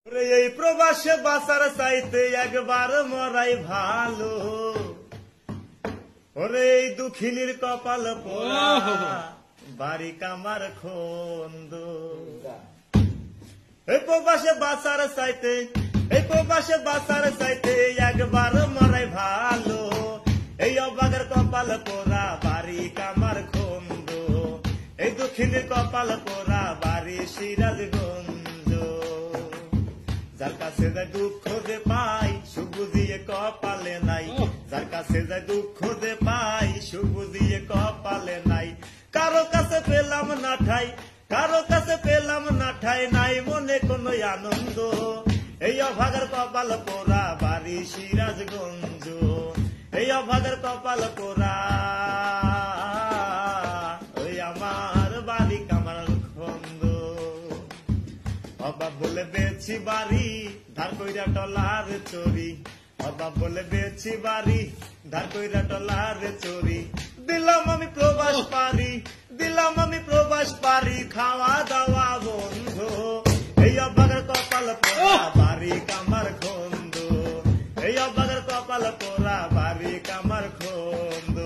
ওরে এই প্রবাসে বাঁচার চাইতে একবার মরাই ভালো। ওরে এই দুঃখিনীর কপাল পোড়া বাড়ি কামার খন্দ। এই প্রবাসে বাঁচার চাইতে, এই প্রবাসে বাঁচার চাইতে একবার মরাই ভালো। এই অবাগের কপাল পোড়া বাড়ি কামার খন্দ। এই দুঃখিনীর কপাল পোড়া বাড়ি সিরাজগঞ্জ। যার কাছে যায় দুঃখ যে পাই সুখ বুঝিয়ে কপালে নাই। যার কাছে যায় দুঃখ যে পাই সুখ বুঝিয়ে কপালে নাই। কারো কাছে পেলাম না ঠাই, কারো কাছে পেলাম না ঠাই, নাই মনে কোনো আনন্দ। এই অভাগের কপাল পোড়া বাড়ি সিরাজগঞ্জ। এই অভাগের কপাল পোড়া ওই আমার বাড়ি কামার খন্দ। অভাব বলে বেছি বাড়ি ধার কইরা টলার চুরি। অভাব বলে বেছি বাড়ি ধার কইরা টলার চুরি। দিলাম আমি প্রবাস পারি, দিলাম আমি প্রবাস পারি, খাওয়া দাওয়া বন্ধ। এই অভাগের কপাল পোড়া বাড়ি কামার খন্দ। এই অভাগের কপাল পোড়া বাড়ি কামার খন্দ।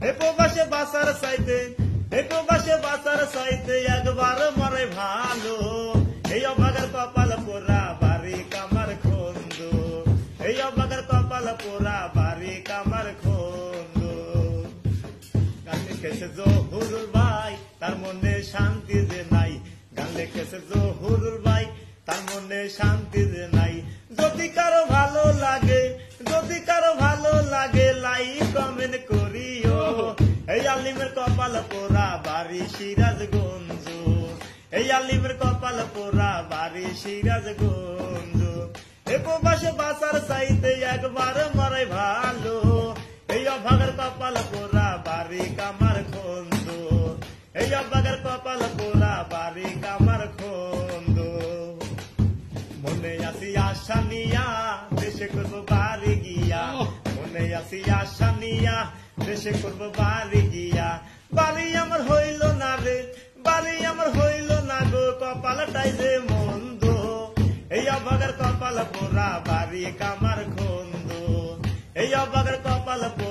এই প্রবাসে বাঁচার চাইতে, এই প্রবাসে বাঁচার চাইতে একবার মরে ভালো। এই অভাগের কপাল পোড়া বাড়ি কামার খন্দ। এই অভাগের কপাল পোড়া বাড়ি কামার খন্দ। গান লিখেছে জহুরুল ভাই তার মনে শান্তি যে নাই। গান লিখেছে জহুরুল ভাই তার মনে শান্তি যে নাই। যদি কারো ভালো লাগে, যদি কারো ভালো লাগে লাইক কমেন্ট করিও। এই আলিমের কপাল পোড়া বাড়ি সিরাজগঞ্জ। এই আলিমের কপাল পোড়া বাড়ি সিরাজগঞ্জ। এ প্রবাসে বাঁচার চাইতে একবার মরাই ভালো। এই অভাগের কপাল পোড়া বাড়ি কামার খন্দ। এই অভাগের কপাল পোড়া বাড়ি কামার খন্দ। মনে আসি আশা নিয়া দেশে করবো বাড়ি গিয়া। মনে আসি আশা নিয়া দেশে করবো বাড়ি গিয়া। বাড়ি আমার হইল না রে, বাড়ি আমার হইল না গো, কপালটাই যে মন্দ। এই অভাগের কপাল পোড়া বাড়ি কামার খন্দ। এই অভাগের কপাল পোড়া